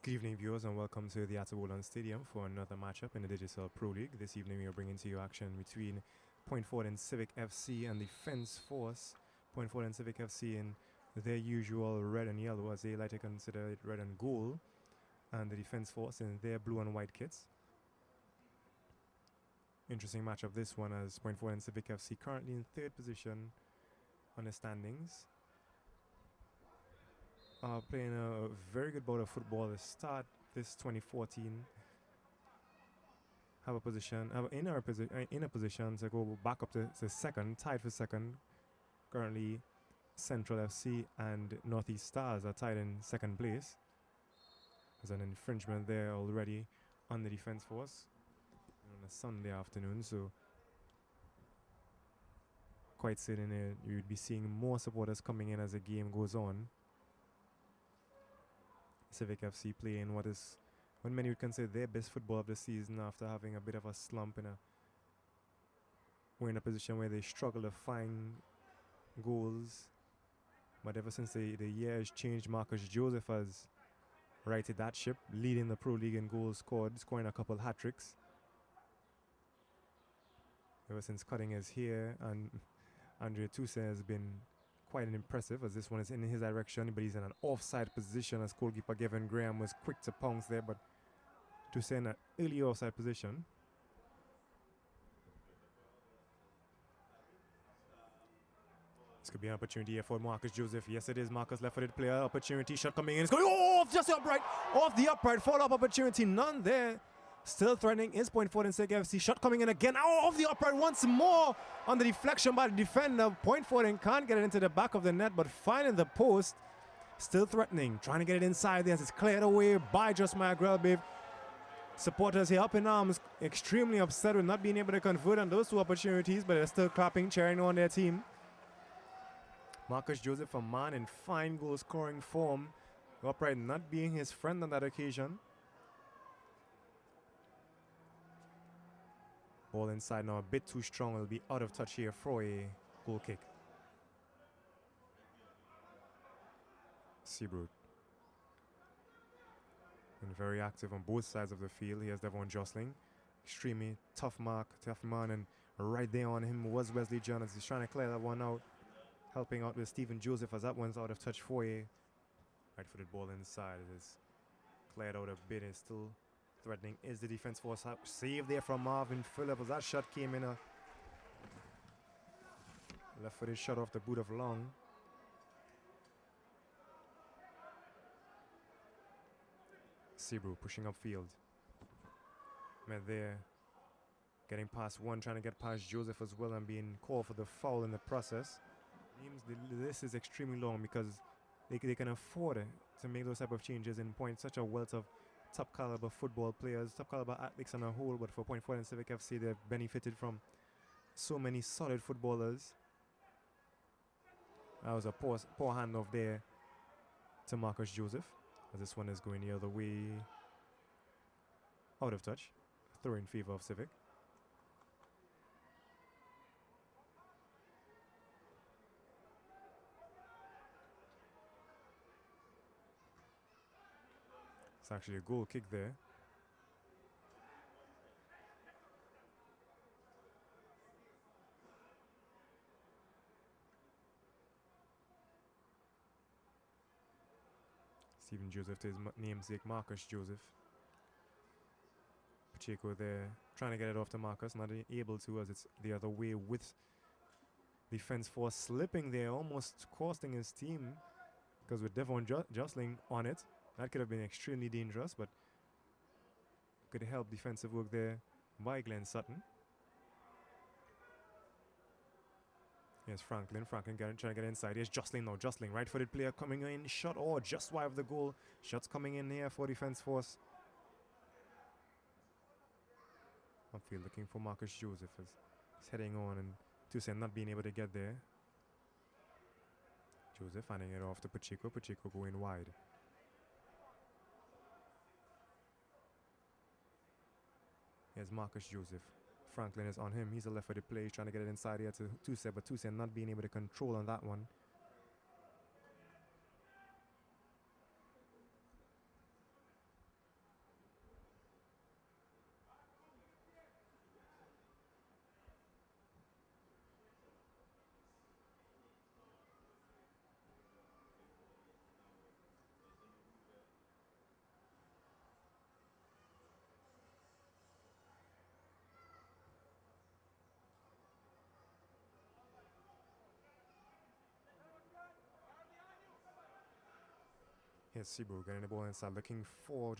Good evening, viewers, and welcome to the Untitled Stadium for another matchup in the Digital Pro League. This evening, we are bringing to you action between Point Fortin Civic FC and the Fence Force. Point Fortin Civic FC in their usual red and yellow, as they like to consider it red and gold, and the Defense Force in their blue and white kits. Interesting matchup, this one, as Point Fortin Civic FC currently in third position on the standings. Playing a very good bout of football to start this 2014. Have a position to go back up to second, tied for second. Currently, Central FC and Northeast Stars are tied in second place. There's an infringement there already on the Defense Force on a Sunday afternoon, so quite certain you'd be seeing more supporters coming in as the game goes on. Civic FC playing what many would consider their best football of the season after having a bit of a slump. We're in a position where they struggle to find goals. But ever since the year has changed, Marcus Joseph has righted that ship, leading the Pro League in goals scored, scoring a couple hat-tricks. Ever since cutting his hair, and Andre Toussaint has been quite impressive, as this one is in his direction, but he's in an offside position as goalkeeper Gavin Graham was quick to pounce there, but Toussaint in an early offside position. This could be an opportunity here for Marcus Joseph. Yes, it is. Marcus, left-footed player, opportunity, shot coming in. It's going off the upright, follow-up opportunity, none there. Still threatening is Point Fortin Civic FC. Shot coming in again. Off the upright once more on the deflection by the defender. Point Fortin can't get it into the back of the net, but finding the post. Still threatening. Trying to get it inside there as it's cleared away by Josmaya Grelbev. Supporters here up in arms, extremely upset with not being able to convert on those two opportunities, but they're still clapping, cheering on their team. Marcus Joseph, a man in fine goal scoring form. The upright not being his friend on that occasion. Ball inside now, a bit too strong. It'll be out of touch here for a goal kick. Seabrook. And very active on both sides of the field. Here's Devon Jostling. Extremely tough man, and right there on him was Wesley Jones. He's trying to clear that one out. Helping out with Stephen Joseph as that one's out of touch for a right-footed ball inside. It is cleared out a bit. It's still threatening is the Defense Force. Save there from Marvin Phillips as that shot came in. A left-footed shot off the boot of Long. Seabrook pushing upfield. Met there. Getting past one, trying to get past Joseph as well, and being called for the foul in the process. Means the list is extremely long because they can afford to make those type of changes in Point. Such a wealth of top caliber football players, top caliber athletes on a whole, but for Point Fortin Civic FC, they've benefited from so many solid footballers. That was a poor handoff there to Marcus Joseph, as this one is going the other way, out of touch, throw in favor of Civic. It's actually a goal kick there. Stephen Joseph to his namesake Marcus Joseph. Pacheco there trying to get it off to Marcus, not able to, as it's the other way with Defense Force slipping there, almost costing his team, because with Devon Jostling on it, that could have been extremely dangerous, but could help defensive work there by Glenn Sutton. Here's Franklin. Franklin trying to get inside. Here's Jostling now. Jostling, right-footed player coming in. Shot, just wide of the goal. Shots coming in here for Defense Force. Upfield looking for Marcus Joseph as he's heading on, and Toussaint not being able to get there. Joseph handing it off to Pacheco. Pacheco going wide. Here's Marcus Joseph. Franklin is on him. He's a left-footed player. He's trying to get it inside here to Toussaint, but Toussaint not being able to control on that one. Here's Sibu getting the ball inside, looking for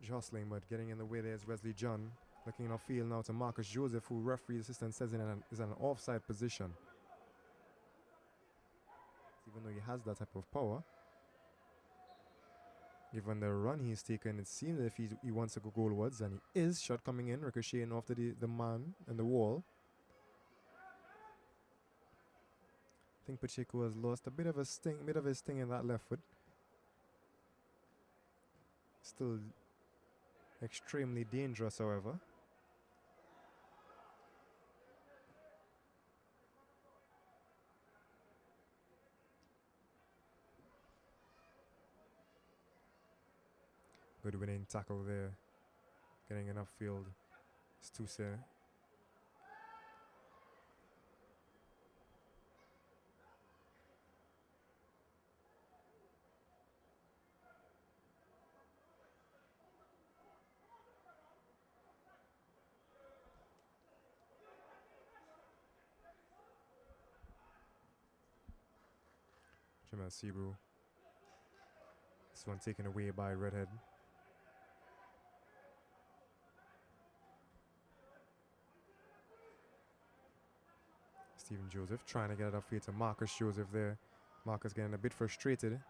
jostling, but getting in the way there's Wesley John. Looking in our field now to Marcus Joseph, who referee assistant says is in an offside position. Even though he has that type of power, given the run he's taken, it seems if he wants to go goalwards, and he is. Shot coming in, ricocheting off the man and the wall. I think Pacheco has lost a bit of his sting in that left foot. Still extremely dangerous, however. Good winning tackle there. Getting enough field. Stuse. Jamal Sebrew. This one taken away by Redhead. Stephen Joseph trying to get it upfield to Marcus Joseph there. Marcus getting a bit frustrated.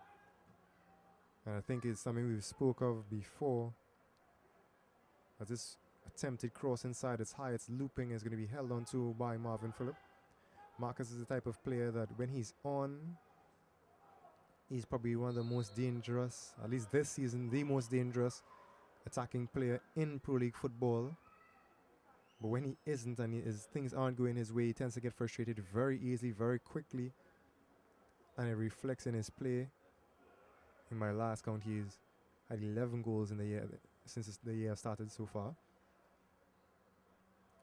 And I think it's something we've spoke of before. As this attempted cross inside, it's high, it's looping, is going to be held on to by Marvin Phillip. Marcus is the type of player that when he's on, he's probably one of the most dangerous, at least this season, the most dangerous attacking player in Pro League football. But when he isn't and things aren't going his way, he tends to get frustrated very easily, very quickly. And it reflects in his play. In my last count, he's had 11 goals in the year since the year started so far.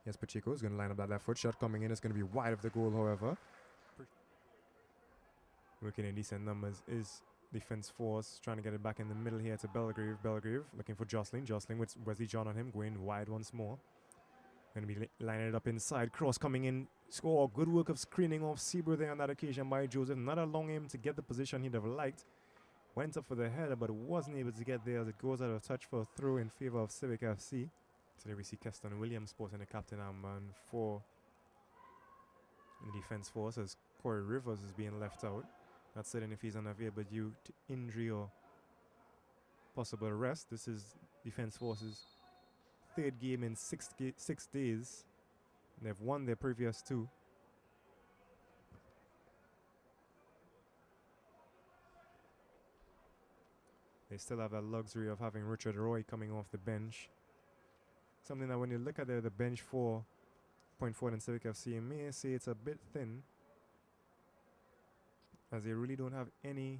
Yes, Pacheco is going to line up that left foot shot coming in. It's going to be wide of the goal, however. Working in decent numbers is defense force, trying to get it back in the middle here to Belgrave. Belgrave looking for Jostling. Jostling with Wesley John on him, going wide once more. Going to be lining it up inside. Cross coming in. Score. Good work of screening off Sebrew there on that occasion by Joseph. Not allowing him to get the position he'd have liked. Went up for the header, but wasn't able to get there as it goes out of touch for a throw in favor of Civic FC. Today we see Keston Williams sporting the captain armband for the defense force as Corey Rivers is being left out. Not certain if he's unavailable due to injury or possible rest. This is defense force's third game in 6 days. They've won their previous 2. They still have that luxury of having Richard Roy coming off the bench. Something that when you look at the bench for Point Fortin Civic FC, you may say it's a bit thin, as they really don't have any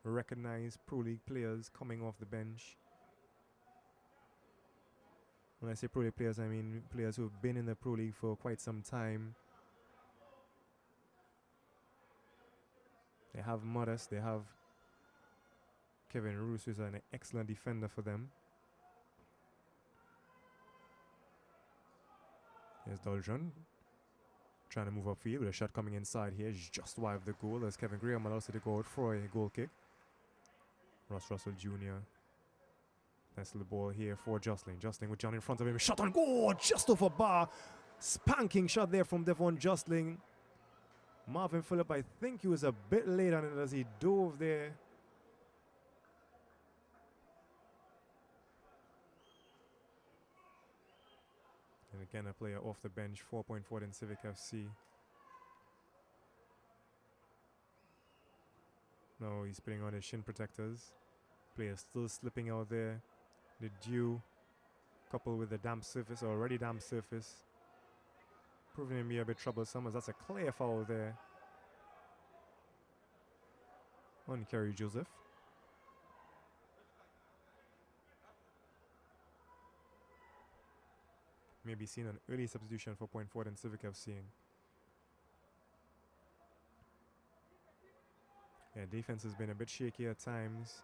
recognized Pro League players coming off the bench. When I say Pro League players, I mean players who have been in the Pro League for quite some time. They have Modest, they have Kevin Roos, who's an excellent defender for them. Here's Doldron trying to move upfield with a shot coming inside here. Just wide of the goal as Kevin Graham allows it to go out for a goal kick. Ross Russell Jr. Nice little ball here for Jostling. Jostling with John in front of him. Shot on goal just over bar. Spanking shot there from Devon Jostling. Marvin Phillip, I think he was a bit late on it as he dove there. And again, a player off the bench, 4.4 in Civic FC. No, he's putting on his shin protectors. Player still slipping out there. The dew, coupled with the damp surface, already damp surface, proving to be a bit troublesome, as that's a clear foul there on Kerry Joseph. Maybe seen an early substitution for Point Fortin Civic FC. Yeah, defense has been a bit shaky at times.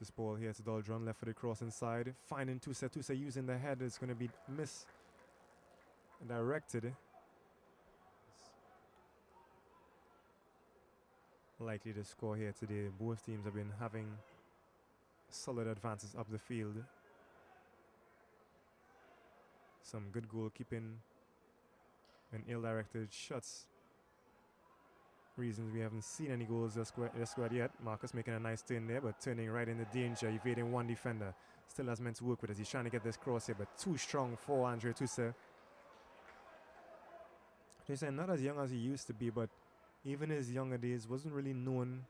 This ball here to Doldron, left footed cross inside, finding Tusa. Tusa using the head, it's going to be misdirected. likely to score here today. Both teams have been having solid advances up the field. Some good goalkeeping and ill-directed shots. Reasons we haven't seen any goals this squad yet. Marcus making a nice turn there, but turning right into danger, evading one defender. Still has meant to work with as he's trying to get this cross here, but too strong for Andre Tusse. Tusse not as young as he used to be, but even his younger days wasn't really known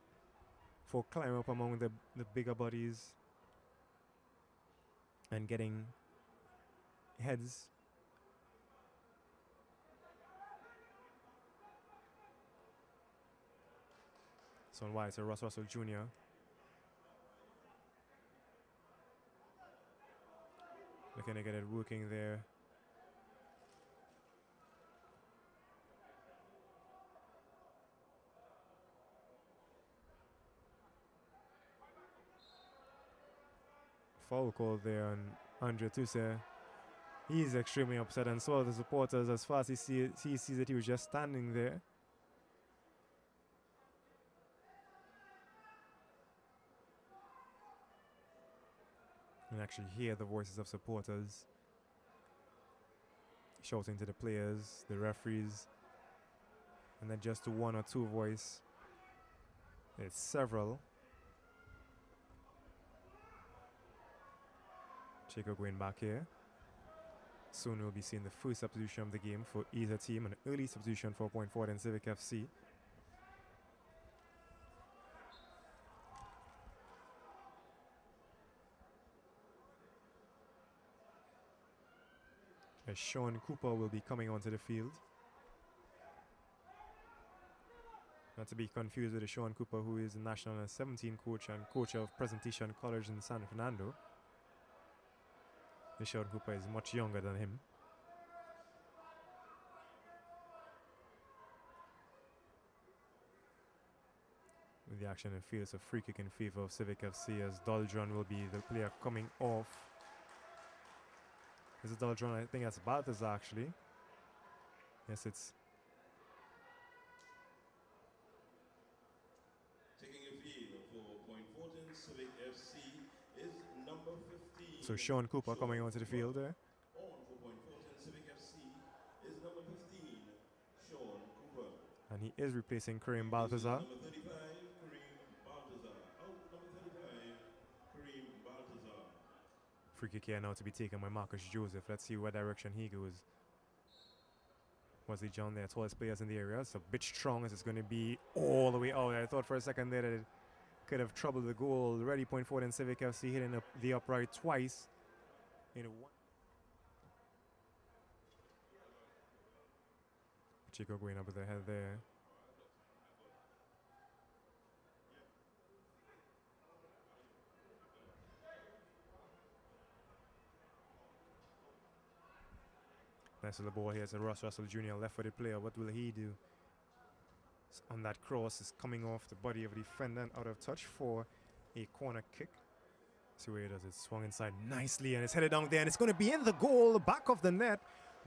for climbing up among the bigger bodies and getting heads. So why it's a Ross Russell Jr. Looking to get it working there. Foul call there on Andre Tusse. He's extremely upset, and so are the supporters. As far as he sees that he was just standing there. You can actually hear the voices of supporters shouting to the players, the referees, and then just one or two voice. It's several. Chico going back here. Soon we'll be seeing the first substitution of the game for either team, an early substitution for Fortin Civic FC. As Sean Cooper will be coming onto the field. Not to be confused with the Sean Cooper who is the National Under-17 coach and coach of Presentation College in San Fernando. The Sean Cooper is much younger than him. With the action in field, it's a free kick in favor of Civic FC as Doldron will be the player coming off. Is it Doldron? I think that's Balthazar actually. Yes, it's. Taking a field for Fortin Civic FC is number 15. So Sean Cooper coming onto the field there. On for Fortin Civic FC is number 15, Sean Cooper. And he is replacing Kareem Balthazar. Number 35, Kareem Balthazar. Out number 35, Kareem Balthazar. Free kick here now to be taken by Marcus Joseph. Let's see what direction he goes. Was he John there? Tallest players in the area. It's a bit strong as it's going to be all the way out. I thought for a second there that it could have troubled the goal. Ready point forward in Civic FC hitting the upright twice. In one. Chico going up with the head there. Nice little ball here. It's a Ross Russell Jr. left-footed player. What will he do? On that cross is coming off the body of a defender and out of touch for a corner kick. See where he does it. Swung inside nicely and it's headed down there and it's going to be in the goal, back of the net.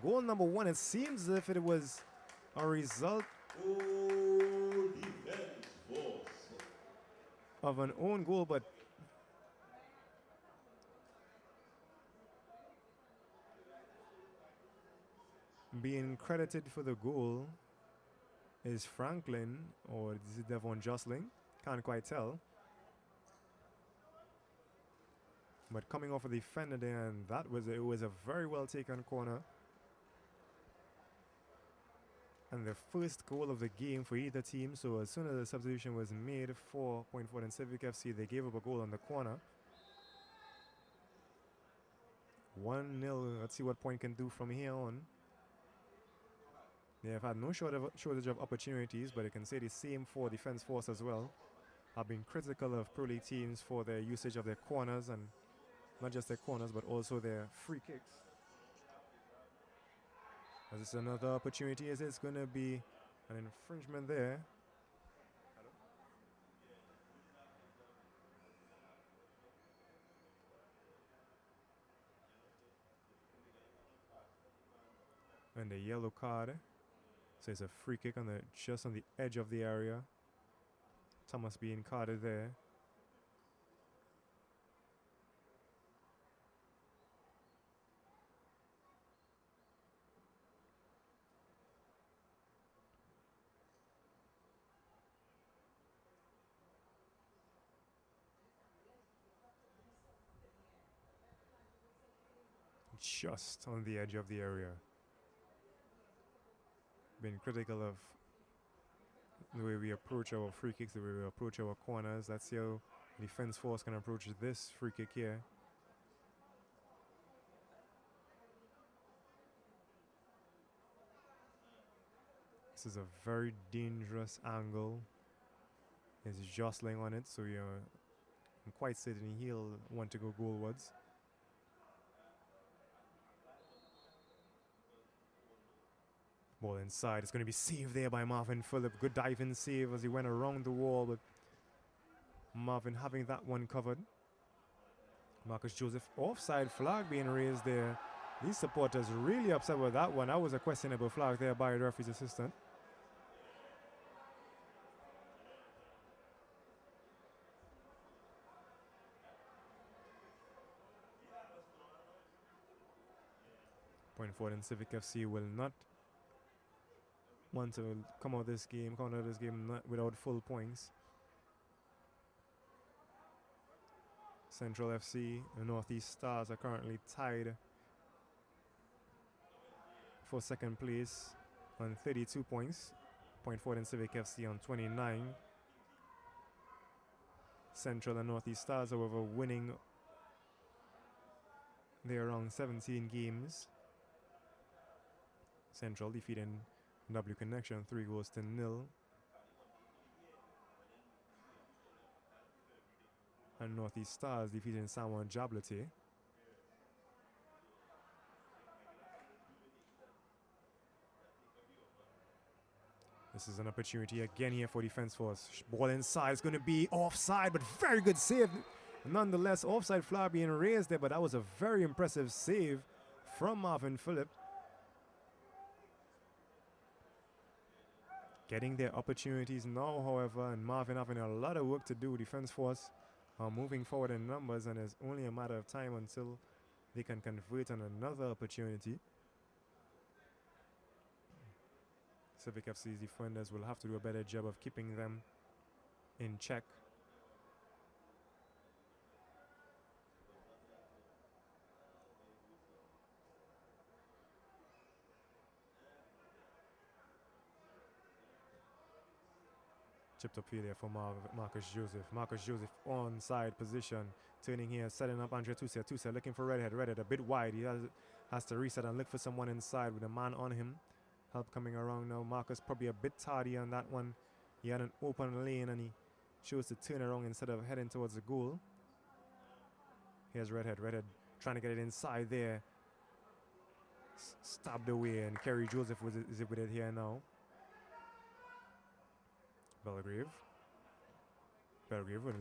Goal number 1. It seems as if it was a result of an own goal, but being credited for the goal is Franklin, or is it Devon Jostling? Can't quite tell. But coming off of the defender there, and it was a very well taken corner. And the first goal of the game for either team. So as soon as the substitution was made for Fortin Civic FC, they gave up a goal on the corner. 1-0. Let's see what Point can do from here on. They have had no shortage of opportunities, but you can say the same for Defense Force as well. Have been critical of Pro League teams for their usage of their corners, and not just their corners, but also their free kicks. As it's another opportunity, as it's going to be an infringement there. And a yellow card. So it's a free kick on just on the edge of the area. Thomas being carded there. Just on the edge of the area. Been critical of the way we approach our free kicks, the way we approach our corners. Let's see how defense force can approach this free kick here. This is a very dangerous angle. He's jostling on it, so I'm quite certain he'll want to go goalwards. Ball inside. It's going to be saved there by Marvin Phillip. Good diving save as he went around the wall, but Marvin having that one covered. Marcus Joseph offside flag being raised there. These supporters really upset with that one. That was a questionable flag there by the referee's assistant. Point forward, and Civic FC will not want to come out of this game without full points. Central FC and Northeast Stars are currently tied for second place on 32 points. Point forward, and Civic FC on 29. Central and Northeast Stars, however, winning their around 17 games. Central defeating W Connection 3-0. And Northeast Stars defeating Samuel Jablati. This is an opportunity again here for Defense Force. Ball inside, it's going to be offside, but very good save. Nonetheless, offside flag being raised there, but that was a very impressive save from Marvin Phillip. Getting their opportunities now, however, and Marvin having a lot of work to do. Defense Force are moving forward in numbers, and it's only a matter of time until they can convert on another opportunity. Civic FC's defenders will have to do a better job of keeping them in check. Chipped up here for Marcus Joseph. Marcus Joseph onside position. Turning here, setting up Andre Tusia. Tusia looking for Redhead. Redhead a bit wide. He has to reset and look for someone inside with a man on him. Help coming around now. Marcus probably a bit tardy on that one. He had an open lane and he chose to turn around instead of heading towards the goal. Here's Redhead. Redhead trying to get it inside there. Stabbed away, and Kerry Joseph is with it here now. Belgrave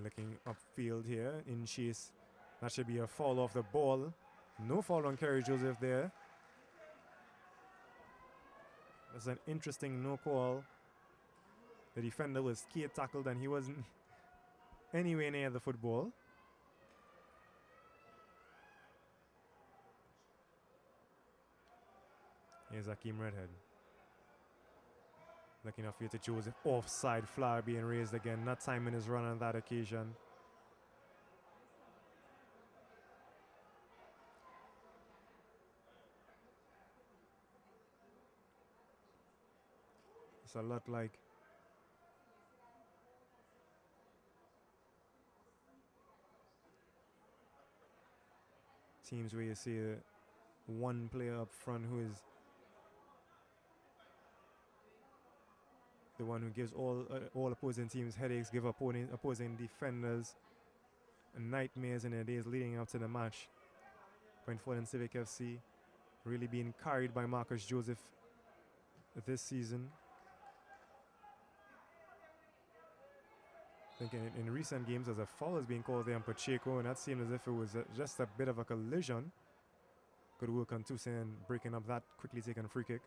looking upfield here in chase. That should be a fall off the ball. No foul on Kerry Joseph there. That's an interesting no call. The defender was skate tackled and he wasn't anywhere near the football. Here's Akeem Redhead. Looking off here to Joseph. Offside flag being raised again. Not timing his run on that occasion. It's a lot like teams where you see one player up front who is the one who gives all opposing teams headaches, give opposing defenders nightmares in the days leading up to the match. Point forward, and Civic FC really being carried by Marcus Joseph this season. I think in recent games, as a foul is being called there on Pacheco, and that seemed as if it was just a bit of a collision. Good work on Toussaint breaking up that quickly taken free kick.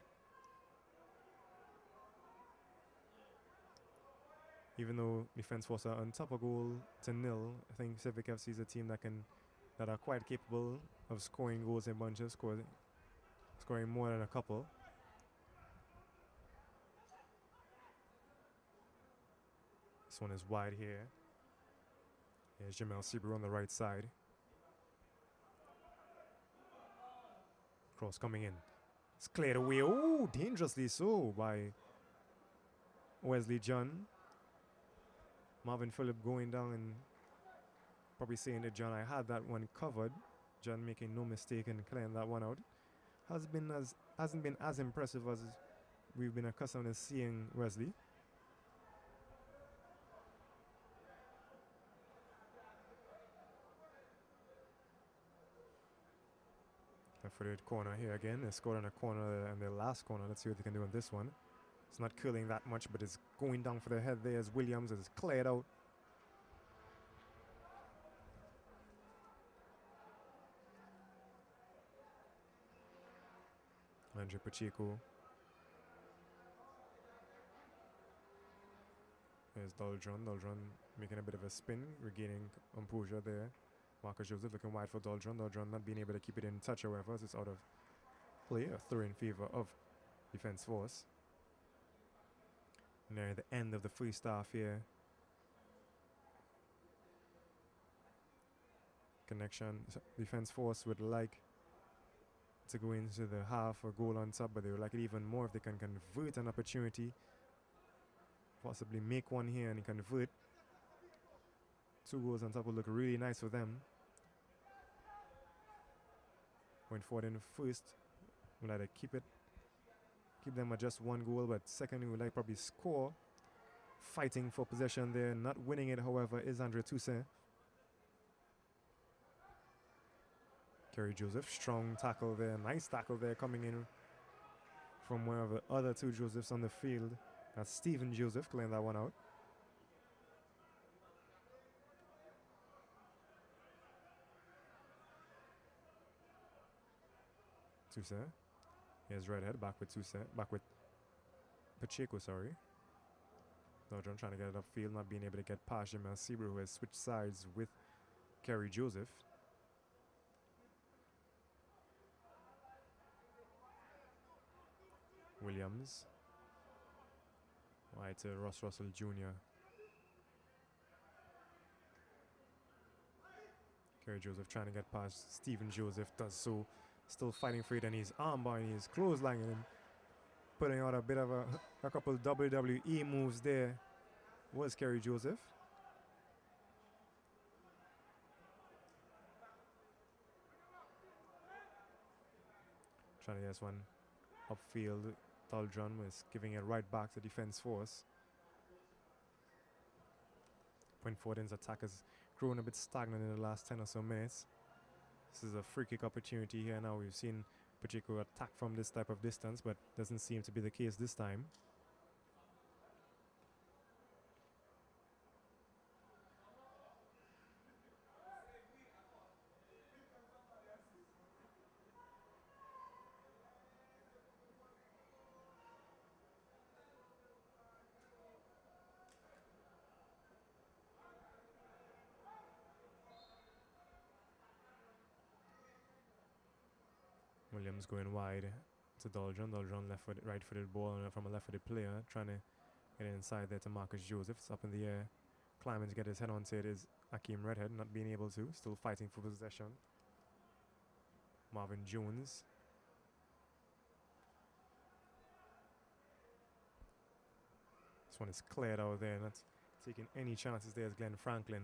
Even though Defense Force are on top of goal to nil, I think Civic FC is a team that are quite capable of scoring goals in bunches, scoring more than a couple. This one is wide here. Here's Jamel Seabrew on the right side. Cross coming in. It's cleared away. Oh, dangerously so by Wesley John. Marvin Phillip going down and probably saying to John, I had that one covered. John making no mistake in clearing that one out. Hasn't been as impressive as we've been accustomed to seeing Wesley. Left-footed corner here again. They scored on a corner and their last corner. Let's see what they can do on this one. It's not curling that much, but it's going down for the head there as Williams is cleared out. Andre Pacheco. There's Doldron. Doldron making a bit of a spin, regaining composure there. Marcus Joseph looking wide for Doldron. Doldron not being able to keep it in touch, however, as it's out of play. A throw in favor of Defense Force. Near the end of the free staff here. Connection. Defense Force would like to go into the half or goal on top, but they would like it even more if they can convert an opportunity. Possibly make one here and convert. 2 goals on top would look really nice for them. Going forward in first, we'll either keep them at just 1 goal, but second, we would like probably score. Fighting for possession there, not winning it, however, is Andre Toussaint. Kerry Joseph, strong tackle there, nice tackle there coming in from one of the other 2 Josephs on the field. That's Stephen Joseph clearing that one out. Toussaint. Here's Redhead back with Toussaint, back with Pacheco, sorry. Doldron trying to get it upfield, not being able to get past Jamel Seabrew, who has switched sides with Kerry Joseph. Williams. Wide to Ross Russell Jr. Kerry Joseph trying to get past Stephen Joseph, does so. Still fighting for it, and he's armbarring, he's clotheslining him. Putting out a bit of a couple WWE moves there was Kerry Joseph. Trying to get this one upfield. Doldron was giving it right back to Defense Force. Fortin's attack has grown a bit stagnant in the last 10 or so minutes. This is a free kick opportunity here now. We've seen Pacheco attack from this type of distance, but doesn't seem to be the case this time. Williams going wide to Doldron. Doldron left-footed, right-footed ball from a left-footed player, trying to get it inside there to Marcus Joseph. It's up in the air, climbing to get his head onto it is Akeem Redhead, not being able to, still fighting for possession. Marvin Jones. This one is cleared out there, not taking any chances there as Glenn Franklin.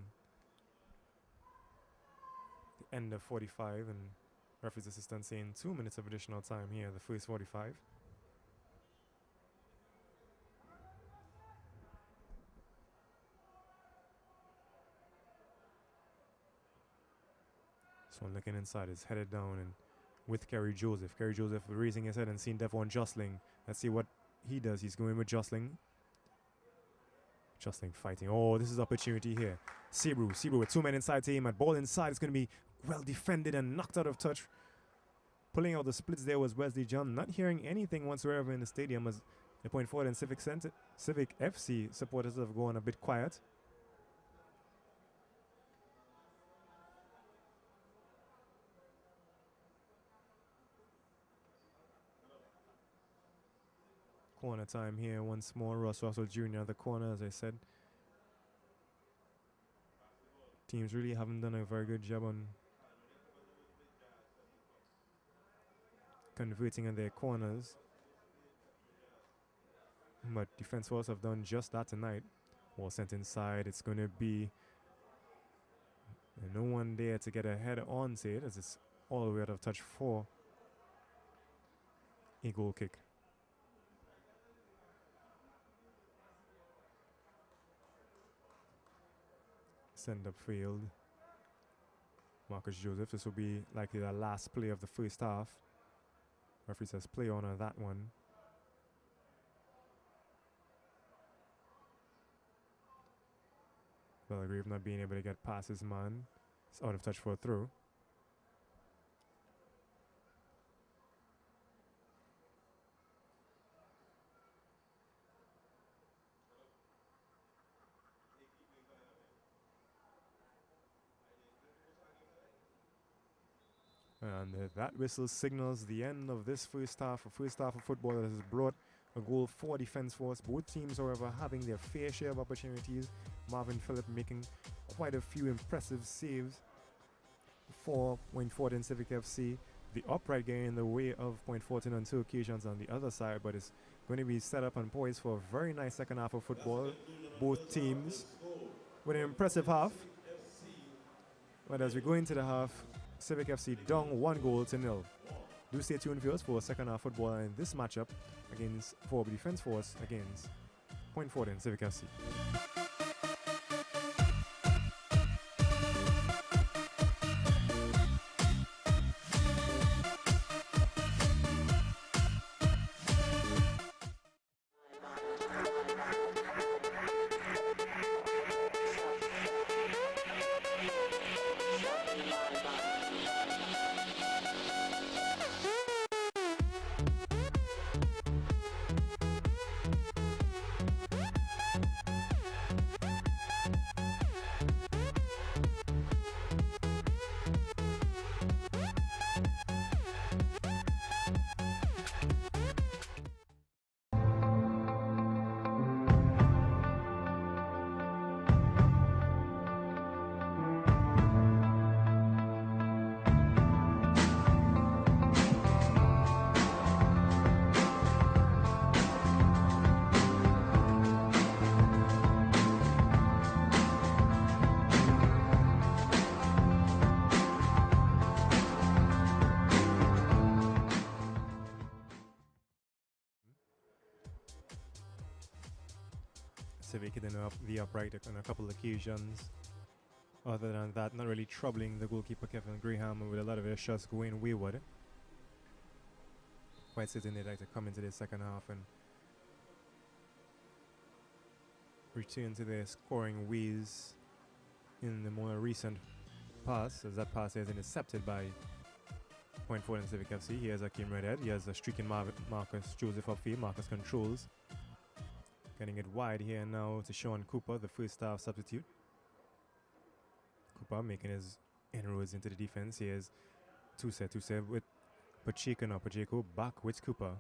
The end of 45, and referee's assistant saying 2 minutes of additional time here, the first 45. This one looking inside is headed down and with Kerry Joseph. Kerry Joseph raising his head and seeing Devon jostling. Let's see what he does. He's going with jostling. Jostling fighting. Oh, this is opportunity here. Seabrew with 2 men inside to him. At ball inside, it's going to be well defended and knocked out of touch. Pulling out the splits there was Wesley John. Not hearing anything whatsoever in the stadium as The Point Fortin Civic FC supporters have gone a bit quiet. Corner time here once more. Ross Russell Jr. at the corner, as I said. Teams really haven't done a very good job on converting in their corners. But Defense Force have done just that tonight. Ball sent inside. It's going to be no one there to get a head on to it, as it's all the way out of touch for a goal kick. Send up field. Marcus Joseph. This will be likely the last play of the first half. Referee says play on that one. Belgrave not being able to get past his man. It's out of touch for a throw. And that whistle signals the end of this first half. A first half of football that has brought a goal for Defense Force. Both teams, however, having their fair share of opportunities. Marvin Phillip making quite a few impressive saves for Point Fortin Civic FC. The upright getting in the way of Point Fortin on 2 occasions on the other side, but it's going to be set up and poised for a very nice second half of football. Both teams with an impressive half. But as we go into the half, Civic FC down 1-0. Do stay tuned for us for second half football in this matchup for Defense Force against Point Fortin Civic FC. Civic hitting up the upright on a couple of occasions. Other than that, not really troubling the goalkeeper Kevin Graham, with a lot of their shots going wayward. Quite certain they'd like to come into the second half and return to their scoring ways in the more recent pass, as that pass is intercepted by Point Fortin Civic FC. Here's Akeem Redhead. He has a streaking Marcus Joseph upfield. Marcus controls. Getting it wide here now to Sean Cooper, the first half substitute. Cooper making his inroads into the defense. Here's Tuse with Pacheco now. Pacheco back with Cooper.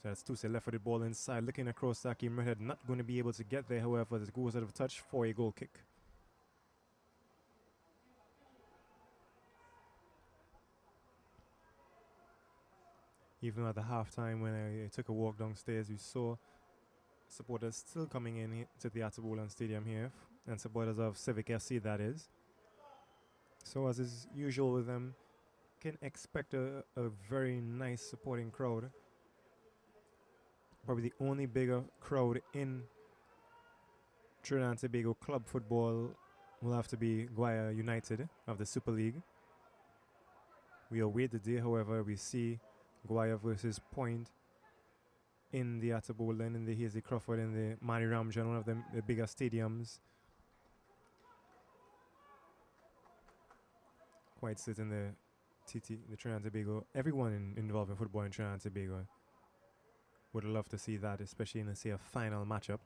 So that's Tuse left-footed ball inside, looking across Akeem Redhead. Not going to be able to get there, however, this goes out of touch for a goal kick. Even at the halftime, when I took a walk downstairs, we saw supporters still coming in to the Atabolan Stadium here, and supporters of Civic FC, that is. So as is usual with them, can expect a very nice supporting crowd. Probably the only bigger crowd in Trinidad and Tobago club football will have to be Guaya United of the Super League. We await the day, however, we see Guaya versus Point in the Atabolan, in the Hazy Crawford, in the Mani Ramjan, one of the bigger stadiums. Quite certain the Trinidad and Tobago, everyone involved in football in Trinidad and Tobago Would love to see that, especially in, say, a final matchup.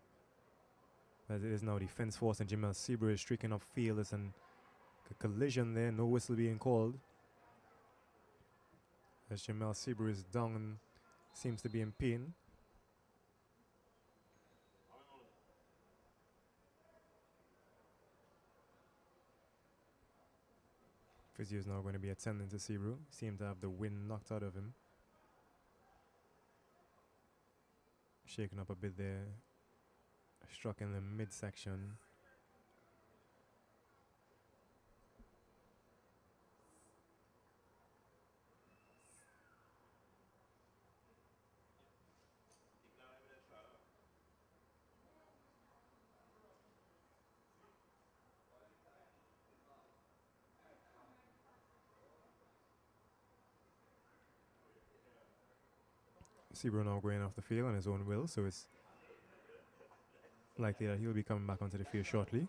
As it is now, defense force and Jamel Seabrook is streaking up field. There's a collision there, no whistle being called. As Jamel Seabrook is down and seems to be in pain. Physio is now going to be attending to Seabrook. Seemed to have the wind knocked out of him. Shaking up a bit there. Struck in the midsection. Seabrook now going off the field on his own will, so it's likely that he'll be coming back onto the field shortly.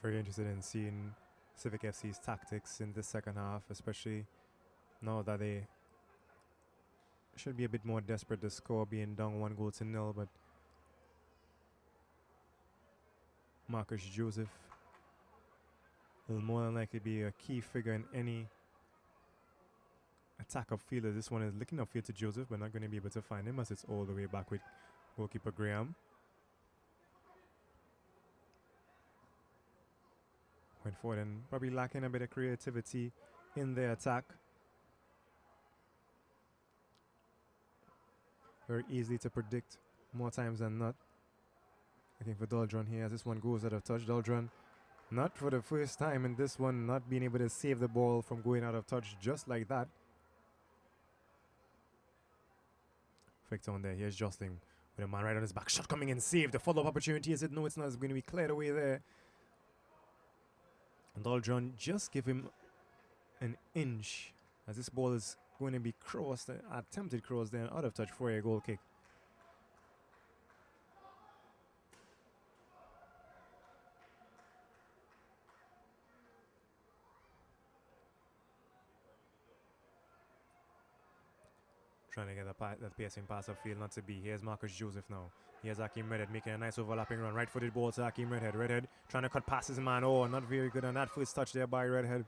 Very interested in seeing Civic FC's tactics in this second half, especially now that they should be a bit more desperate to score, being down 1-0, but Marcus Joseph will more than likely be a key figure in any attack upfield. This one is looking upfield to Joseph, but not going to be able to find him as it's all the way back with goalkeeper Graham. Went forward and probably lacking a bit of creativity in their attack. Very easy to predict more times than not. Looking for Doldron here as this one goes out of touch. Doldron, not for the first time in this one, not being able to save the ball from going out of touch just like that. Flicked on there. Here's Jostling with a man right on his back. Shot coming in, saved. The follow-up opportunity. Is it? No, it's not. It's going to be cleared away there. And Doldron just give him an inch as this ball is going to be crossed, attempted cross there, out of touch for a goal kick. Trying to get that piercing pass upfield, not to be. Here's Marcus Joseph now. Here's Akeem Redhead making a nice overlapping run. Right-footed ball to Akeem Redhead. Redhead trying to cut passes, man. Oh, not very good on that first touch there by Redhead.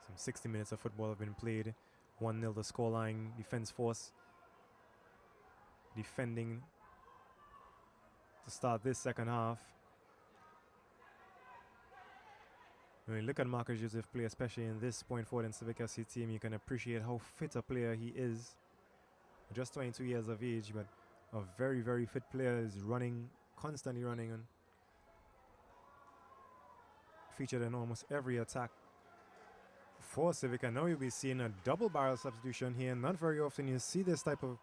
Some 60 minutes of football have been played. 1-0 the scoreline. Defense force defending to start this second half. When you look at Marcus Joseph play, especially in this point forward in Civic FC team, you can appreciate how fit a player he is. Just 22 years of age, but a very, very fit player. Is running, constantly running, and featured in almost every attack for Civic. And now you'll be seeing a double barrel substitution here. Not very often you see this type of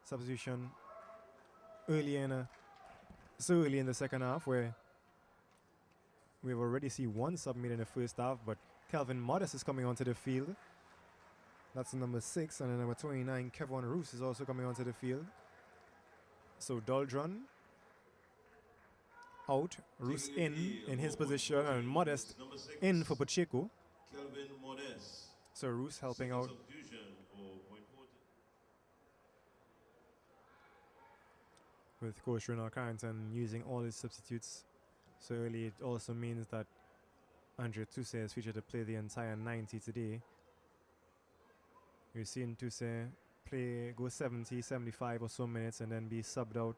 substitution so early in the second half, where we've already seen one sub made in the first half, but Kelvin Modest is coming onto the field. That's number 6, and then number 29, Kevin Roos, is also coming onto the field. So Doldron out, Roos in his position, and Modest in for Pacheco. Kelvin Modest. So Roos helping out. With Coach Ronald Carrington using all his substitutes so early, it also means that Andre Tousse is featured to play the entire 90 today. We've seen Tousse go 70, 75 or so minutes and then be subbed out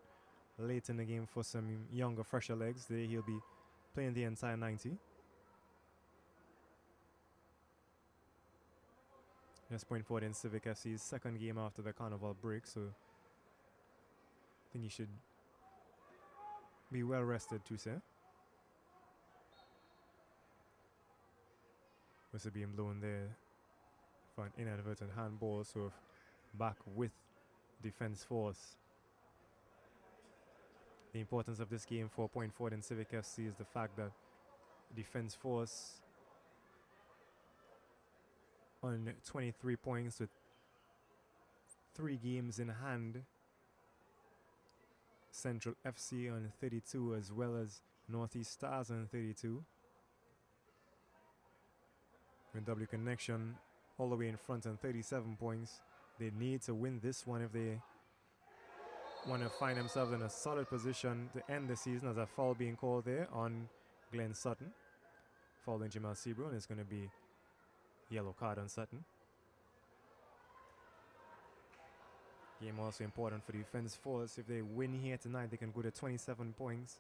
late in the game for some younger, fresher legs. Today he'll be playing the entire 90. Just point forward in Civic FC's second game after the Carnival break, so I think he should be well rested, Tousse. Whistle being blown there for an inadvertent handball, so back with defense force. The importance of this game for Point Fortin Civic FC is the fact that defense force on 23 points with 3 games in hand. Central FC on 32, as well as Northeast Stars on 32. And W Connection all the way in front on 37 points. They need to win this one if they want to find themselves in a solid position to end the season. As a foul being called there on Glenn Sutton. Fouling Jamal Sebro, and it's going to be yellow card on Sutton. Game also important for defense force. If they win here tonight, they can go to 27 points.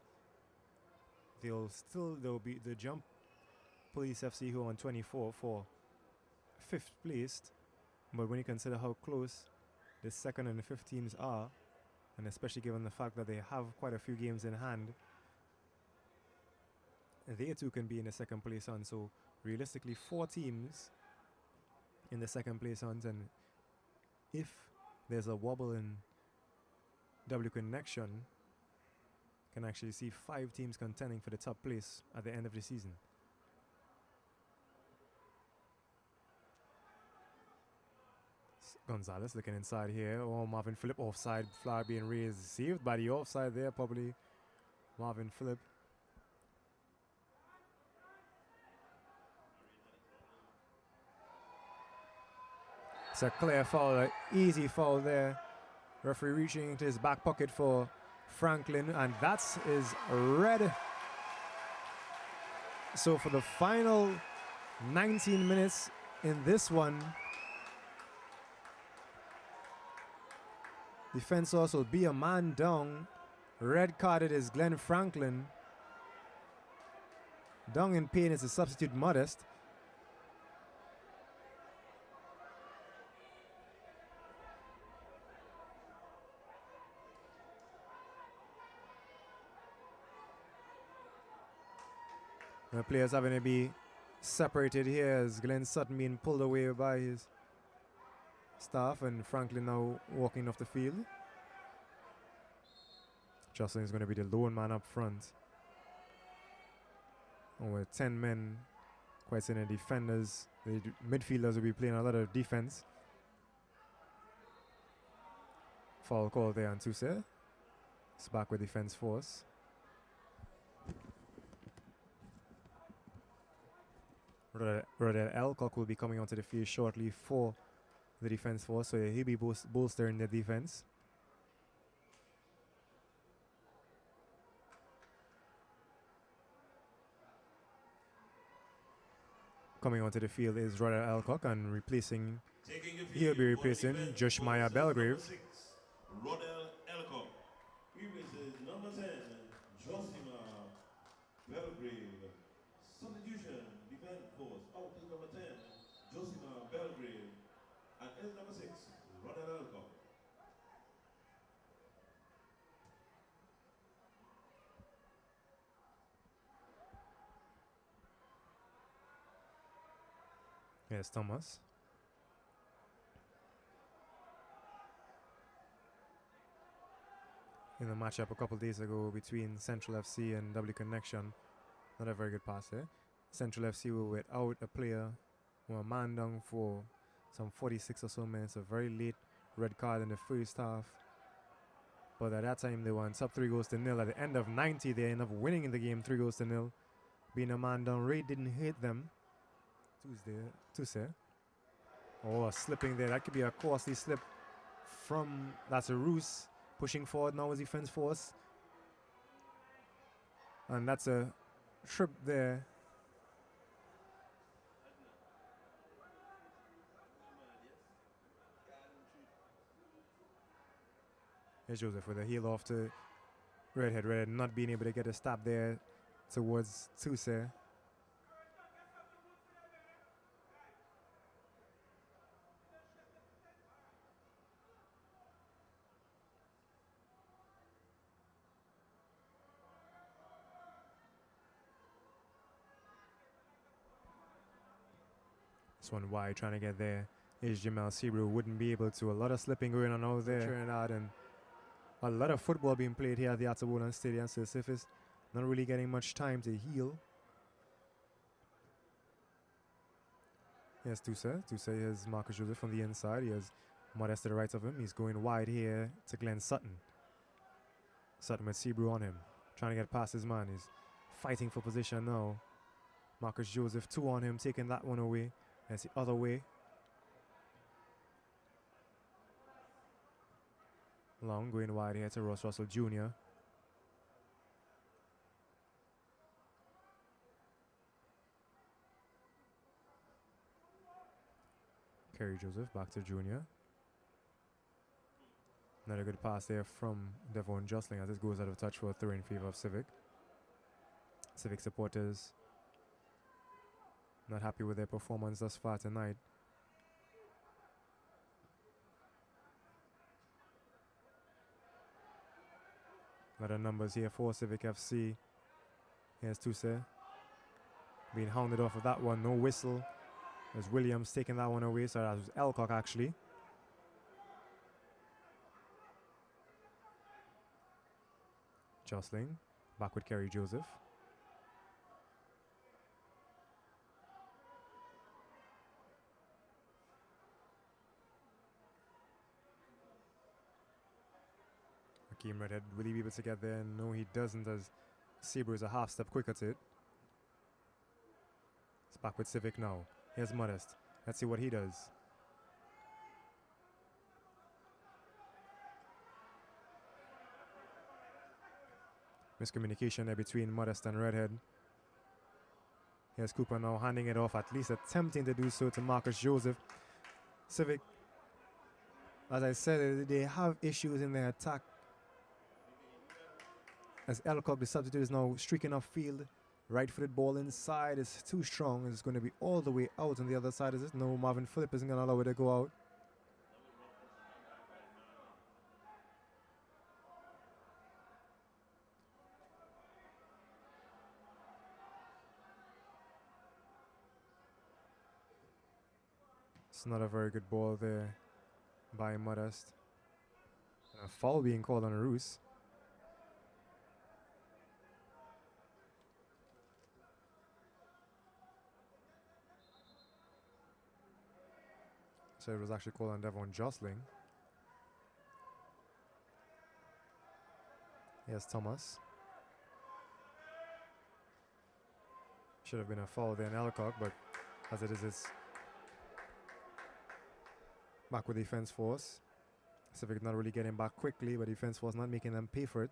They'll be the jump Police FC, who are on 24 for 5th placed. But when you consider how close the 2nd and the 5th teams are, and especially given the fact that they have quite a few games in hand, they too can be in the 2nd place on. So realistically, 4 teams in the 2nd place on, and if there's a wobble in W Connection, can actually see 5 teams contending for the top place at the end of the season. Gonzalez looking inside here. Oh, Marvin Phillip offside. Flag being raised. Saved by the offside there, probably. Marvin Phillip. It's a clear foul, an easy foul there. Referee reaching into his back pocket for Franklin, and that's his red. So for the final 19 minutes in this one, defense also will be a man down. Red carded is Glenn Franklin. Down in pain is the substitute Modest. The players having to be separated here as Glenn Sutton being pulled away by his staff, and Franklin now walking off the field. Jocelyn is going to be the lone man up front. And with 10 men, quite saying the defenders, the midfielders will be playing a lot of defense. Foul call there on Tuse. It's back with defense force. Rodel Elcock will be coming onto the field shortly for the defense force, so he'll be bolstering the defense. Coming onto the field is Rodel Elcock, and he'll be replacing Joshmaya Belgrave. Rodel Elcock replaces number 10, Joshima Belgrave. Substitution, defense force, out is number 10, Joshima Belgrave, and in number 6, Rodel Elcock. Yes, Thomas. In the matchup a couple days ago between Central FC and W Connection, not a very good pass there. Central FC were without a player, were a man down for some 46 or so minutes, a very late red card in the first half. But at that time they won sub 3-0. At the end of 90, they end up winning in the game 3-0. Being a man down, Ray didn't hit them. Tuesday. Oh, slipping there. That could be a costly slip from, that's a Roos pushing forward now as defense force. And that's a trip there. Here's Joseph with a heel off to Redhead. Redhead not being able to get a stop there towards Tuse. This one wide trying to get there is Jamal Sebrew. Wouldn't be able to. A lot of slipping going on out there. Trinidad, and a lot of football being played here at the Atabulan Stadium. So Sifis not really getting much time to heal. Here's Tusa. Tusa has Marcus Joseph on the inside. He has Modest to the right of him. He's going wide here to Glenn Sutton. Sutton with Sebrew on him. Trying to get past his man. He's fighting for position now. Marcus Joseph, 2 on him, taking that one away. That's the other way. Long going wide here to Ross Russell Jr. Kerry Joseph back to Jr. Another good pass there from Devon Jostling as this goes out of touch for a throw in favor of Civic. Civic supporters not happy with their performance thus far tonight. A lot of numbers here for Civic FC. Here's Tuse being hounded off of that one. No whistle. As Williams taking that one away. So that was Elcock actually. Jostling back with Kerry Joseph. Hakeem Redhead, will he be able to get there? No, he doesn't, as Sebrew is a half step quicker to it. It's back with Civic now. Here's Modest. Let's see what he does. Miscommunication there between Modest and Redhead. Here's Cooper now handing it off, at least attempting to do so to Marcus Joseph. Civic, as I said, they have issues in their attack. As Elcock, the substitute, is now streaking off field. Right-footed ball inside is too strong. It's going to be all the way out on the other side. Is it? No, Marvin Phillip isn't going to allow it to go out. It's not a very good ball there by Modest. A foul being called on Roos. So it was actually called on Devon Jostling. Here's Thomas. Should have been a foul there in Elcock, but as it is, it's back with defense force. Civic not really getting back quickly, but defense force not making them pay for it.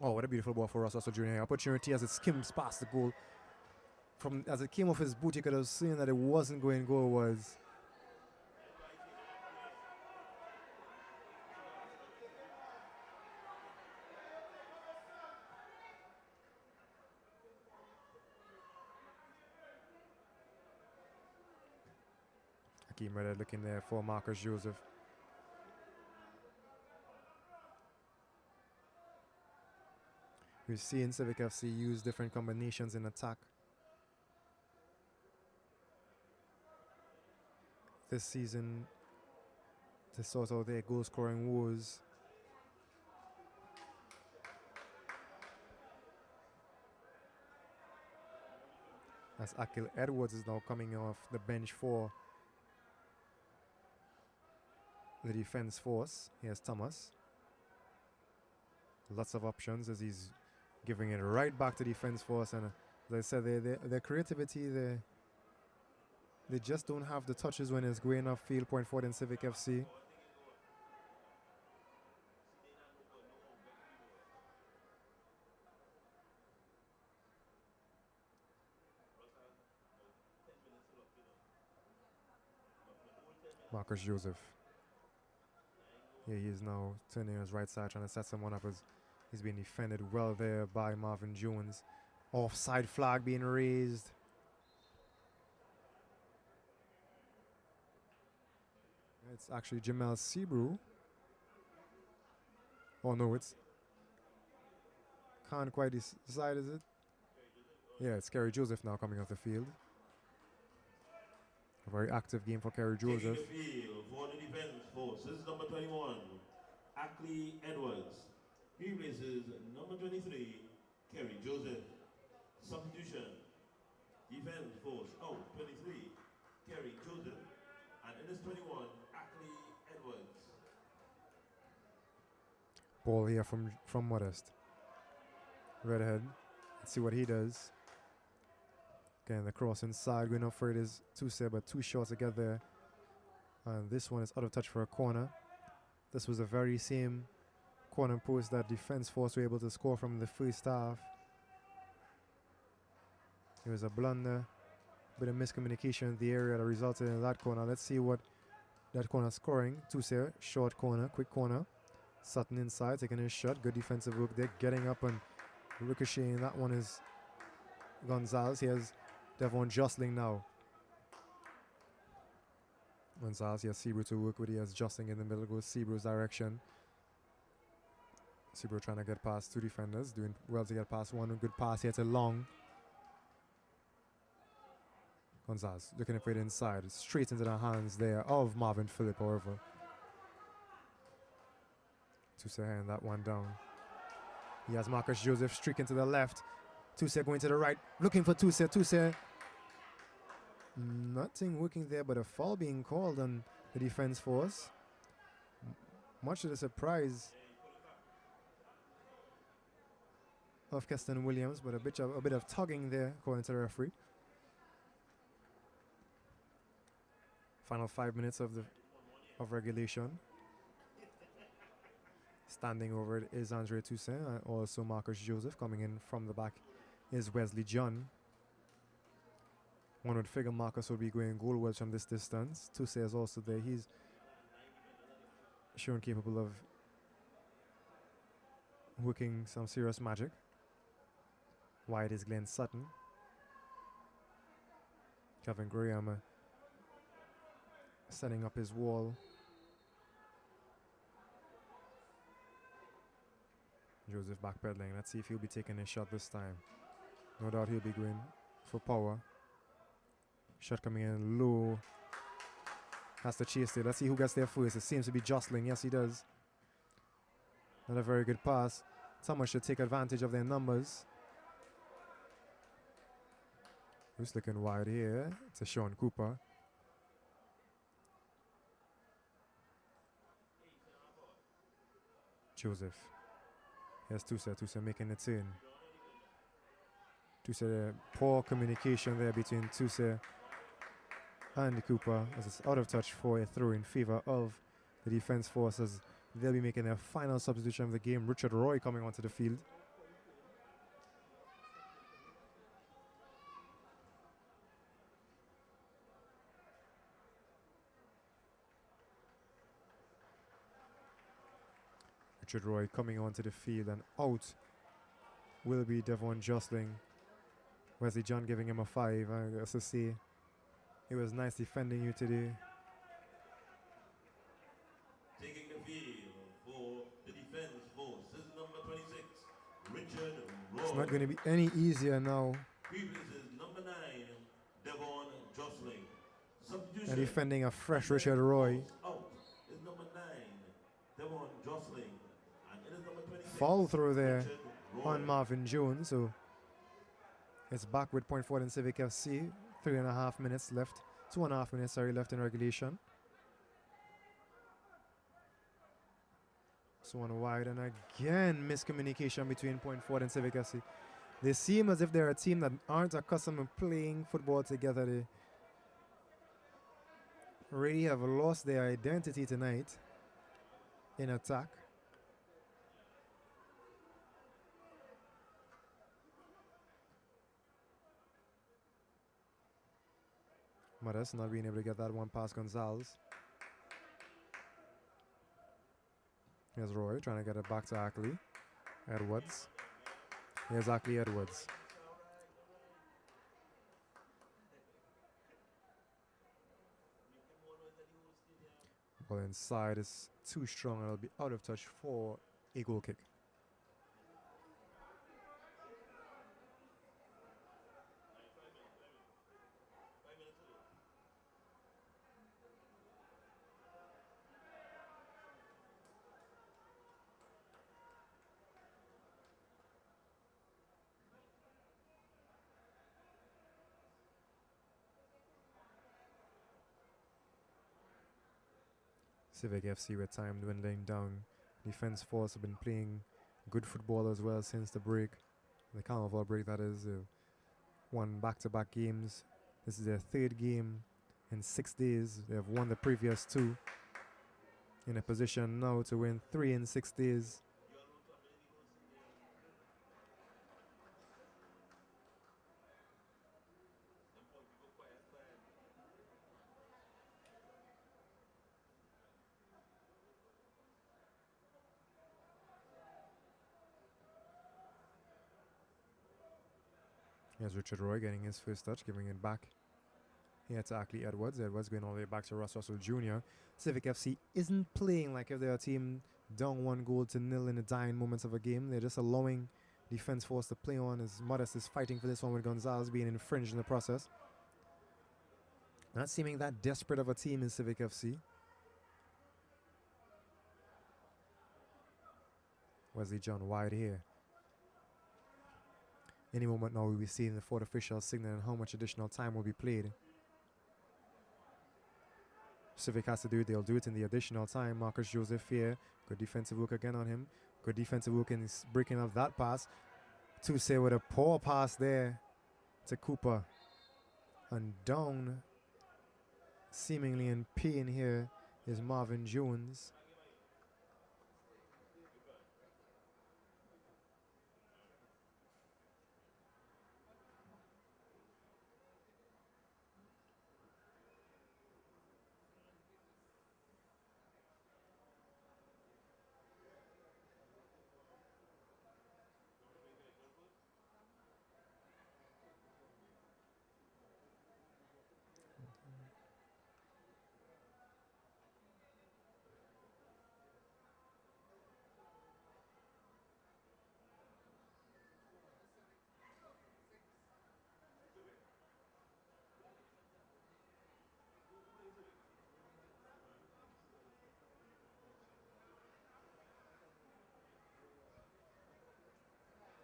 Oh, what a beautiful ball for Ross Russell Jr. Opportunity as it skims past the goal. From as it came off his boot, you could have seen that it wasn't going to go. Was Hakeem Redhead looking there for Marcus Joseph. We've seen Civic FC use different combinations in attack this season to sort out their goal scoring woes. As Akil Edwards is now coming off the bench for the defense force. Here's Thomas. Lots of options as he's giving it right back to defense force, and as I said, their creativity, they just don't have the touches when it's going off field. Point forward in Civic FC. Marcus Joseph. Yeah, he is now turning on his right side, trying to set someone up as he's being defended well there by Marvin Jones. Offside flag being raised. It's actually Jamal Sebrew. Oh no, it's can't quite decide, is it? Yeah, it's Kerry Joseph now coming off the field. A very active game for Kerry Taking Joseph. the field for the defense force. This is number 21, Ackley Edwards. He replaces number 23, Kerry Joseph. Substitution. Defense force out 23, Kerry Joseph. And it is 21, Ackley Edwards. Ball here from Modest. Redhead. Let's see what he does. Again, the cross inside, going up for it is Tuse, but too short to get there. And this one is out of touch for a corner. This was the very same corner post that defense force were able to score from the first half. It was a blunder, bit of miscommunication in the area that resulted in that corner. Let's see what that corner scoring. Tuse, short corner, quick corner. Sutton inside, taking his shot. Good defensive work there, getting up and ricocheting. That one is Gonzalez. Here's Devon jostling now. Gonzalez, he has Sebrew to work with. He has jostling in the middle, goes Sebrew's direction. Sebrew trying to get past two defenders, doing well to get past one. Good pass here to Long. Gonzalez looking to put it inside, straight into the hands there of Marvin Phillip, however. Tuse hand that one down. He has Marcus Joseph streaking to the left. Tuse going to the right, looking for Tuse. Tuse. Nothing working there, but a foul being called on the defense force. Much to the surprise of Keston Williams, but a bit of tugging there, according to the referee. Final 5 minutes of regulation. Standing over it is Andre Toussaint, and also Marcus Joseph. Coming in from the back is Wesley John. One would figure Marcus would be going goalwards from this distance. Toussaint is also there. He's shown capable of working some serious magic. Wide is Glenn Sutton. Kevin Graham setting up his wall. Joseph backpedaling. Let's see if he'll be taking a shot this time. No doubt he'll be going for power. Shot coming in low. Has to chase it. Let's see who gets there first. It seems to be jostling. Yes, he does. Not a very good pass. Someone should take advantage of their numbers. Who's looking wide here? It's a Sean Cooper. Joseph. Here's Tuse. Tuse making the turn. Tuse, poor communication there between Tuse and Cooper, as it's out of touch for a throw in favor of the defense force, as they'll be making their final substitution of the game. Richard Roy coming onto the field. Richard Roy coming onto the field, and out will be Devon Jostling. Wesley John giving him a 5. I guess to see it was nice defending you today. Taking the field for the defense force. This is number 26, Richard Roy. It's not going to be any easier now. Replaces number 9, Devon Jostling. Substitution. And defending a fresh Richard Roy. Out is number 9, Devon Jostling. And it is number 26. Follow through there Richard Roy. on Marvin Jones. So it's back with Point Fortin Civic FC. 3.5 minutes left. 2.5 minutes, sorry, left in regulation. So one wide, and again miscommunication between Point Fortin and Civic FC. They seem as if they're a team that aren't accustomed to playing football together. They really have lost their identity tonight in attack. Modest not being able to get that one past Gonzalez. Here's Roy trying to get it back to Ackley. Edwards. Here's Ackley Edwards. Ball inside is too strong, and it'll be out of touch for a goal kick. Civic FC with time dwindling down. Defense Force have been playing good football as well since the break. The carnival break, that is. Won back-to-back games. This is their third game in 6 days. They have won the previous 2. In a position now to win 3 in 6 days. Here's Richard Roy getting his first touch, giving it back here to Ackley Edwards. Edwards going all the way back to Russ Russell Jr. Civic FC isn't playing like if they're a team down 1-0 in the dying moments of a game. They're just allowing Defense Force to play on as Modest is fighting for this one with Gonzalez being infringed in the process. Not seeming that desperate of a team in Civic FC. Wesley John wide here. Any moment now we'll be seeing the fourth official signaling how much additional time will be played. Civic has to do it, they'll do it in the additional time. Marcus Joseph here, good defensive work again on him. Good defensive work in breaking up that pass. Tuse with a poor pass there to Cooper. And down, seemingly in pain here, is Marvin Jones.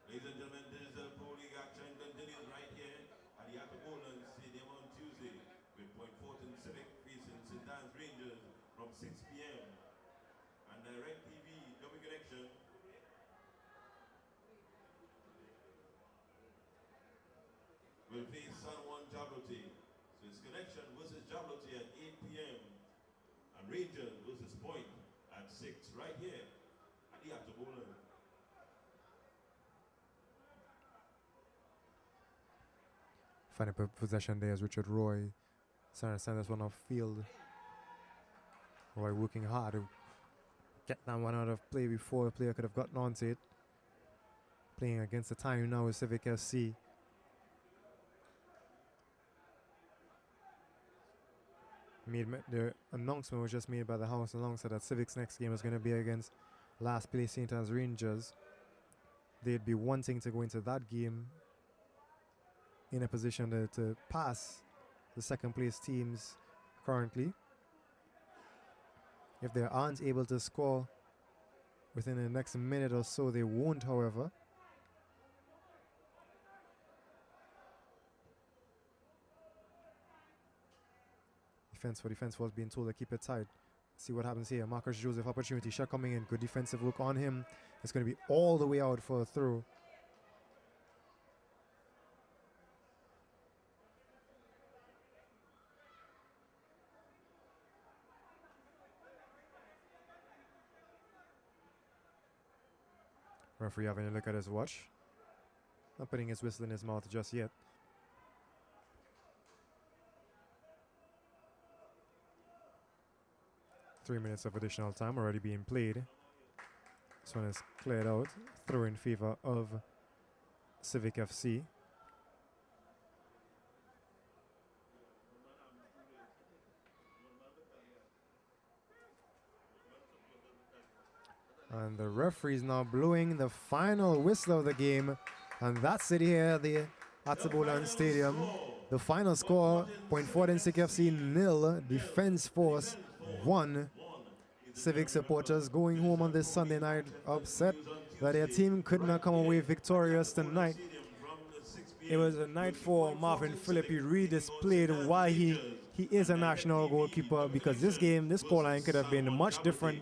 Ladies and gentlemen, this is Police action continues right here at the Mathison Stadium on Tuesday with Fortin Civic facing St. Anne's Rangers from 6 p.m. and Direct TV double connection. Will face San Juan Guilarte. So it's connection versus Guilarte at 8 p.m. and Rangers versus Point at 6 right here at the Mathison. Final possession there is Richard Roy. Trying to send this one off field. Roy working hard to get that one out of play before the player could have gotten onto it. Playing against the time now with Civic FC. The announcement was just made by the House alongside that Civic's next game is going to be against last place St. Anne's Rangers. They'd be wanting to go into that game in a position to pass the second place teams currently. If they aren't able to score within the next minute or so, they won't, however. Defense was being told to keep it tight. See what happens here. Marcus Joseph opportunity, shot coming in. Good defensive work on him. It's going to be all the way out for a throw. Referee having a look at his watch. Not putting his whistle in his mouth just yet. Three minutes of additional time already being played. This one is cleared out. Throw in favor of Civic FC. And the referee is now blowing the final whistle of the game. And that's it here at the Mathison Stadium. The final score, Fortin Civic FC 0, Defense Force 1. Civic supporters going home on this Sunday night upset that their team could not come away victorious tonight. It was a night for Marvin Phillip. He redisplayed why he is a national goalkeeper, because this game, this scoreline could have been much different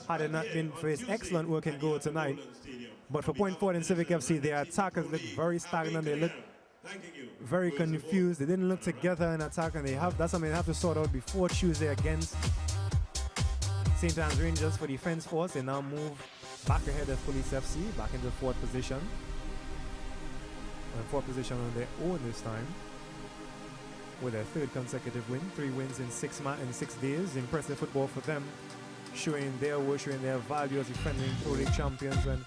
had it not been for his excellent work in goal tonight. But for Point Fortin Civic FC, their attackers looked very stagnant. They looked very confused. They didn't look together in attack, and that's something they have to sort out before Tuesday against St. Anne's Rangers for Defence Force. They now move back ahead of Police FC, back into fourth position. And fourth position on their own this time, with their third consecutive win. 3 wins in 6 days. Impressive football for them, showing their worth, showing their value as defending Pro League champions, and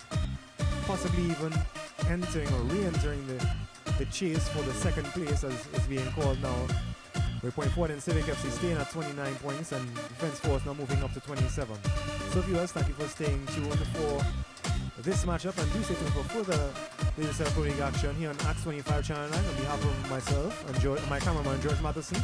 possibly even entering or re-entering the chase for the second place, as is being called now. With Point Fortin Civic FC staying at 29 points and Defence Force now moving up to 27. So viewers, thank you for staying tuned for this matchup, and do stay tuned for further Pro League action here on Axe 25 Channel 9 on behalf of myself and my cameraman George Mathison.